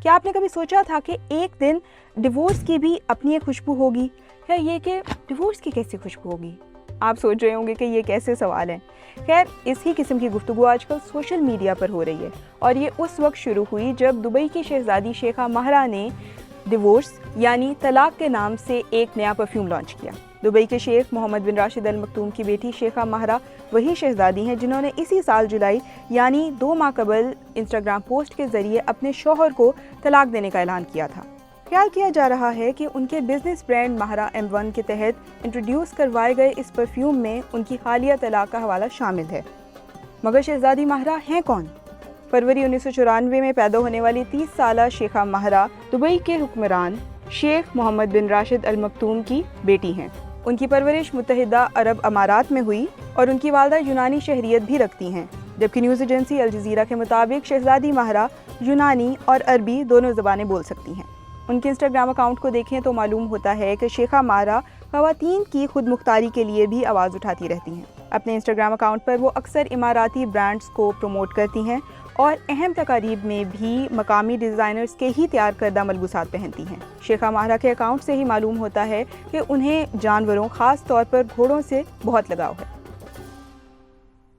کیا آپ نے کبھی سوچا تھا کہ ایک دن ڈیورس کی بھی اپنی ایک خوشبو ہوگی؟ خیر یہ کہ ڈیورس کی کیسی خوشبو ہوگی؟ آپ سوچ رہے ہوں گے کہ یہ کیسے سوال ہیں۔ خیر اسی قسم کی گفتگو آج کل سوشل میڈیا پر ہو رہی ہے، اور یہ اس وقت شروع ہوئی جب دبئی کی شہزادی شیخہ ماہرہ نے ڈیورس یعنی طلاق کے نام سے ایک نیا پرفیوم لانچ کیا۔ دبئی کے شیخ محمد بن راشد ال مکتوم کی بیٹی شیخہ ماہرہ وہی شہزادی ہیں جنہوں نے اسی سال جولائی یعنی 2 ماہ قبل انسٹاگرام پوسٹ کے ذریعے اپنے شوہر کو طلاق دینے کا اعلان کیا تھا۔ خیال کیا جا رہا ہے کہ ان کے بزنس برانڈ ماہرہ M1 کے تحت انٹروڈیوس کروائے گئے اس پرفیوم میں ان کی حالیہ طلاق کا حوالہ شامل ہے۔ مگر شہزادی ماہرہ ہیں کون؟ فروری 1994 میں پیدا ہونے والی 30 سالہ شیخہ ماہرہ دبئی کے حکمران شیخ محمد بن راشد ال مکتوم کی بیٹی ہیں۔ ان کی پرورش متحدہ عرب امارات میں ہوئی اور ان کی والدہ یونانی شہریت بھی رکھتی ہیں، جبکہ نیوز ایجنسی الجزیرہ کے مطابق شہزادی ماہرہ یونانی اور عربی دونوں زبانیں بول سکتی ہیں۔ ان کے انسٹاگرام اکاؤنٹ کو دیکھیں تو معلوم ہوتا ہے کہ شیخہ ماہرہ خواتین کی خود مختاری کے لیے بھی آواز اٹھاتی رہتی ہیں۔ اپنے انسٹاگرام اکاؤنٹ پر وہ اکثر اماراتی برانڈز کو پروموٹ کرتی ہیں اور اہم تقاریب میں بھی مقامی ڈیزائنرز کے ہی تیار کردہ ملبوسات پہنتی ہیں۔ شیخہ ماہرہ کے اکاؤنٹ سے ہی معلوم ہوتا ہے کہ انہیں جانوروں خاص طور پر گھوڑوں سے بہت لگاؤ ہے۔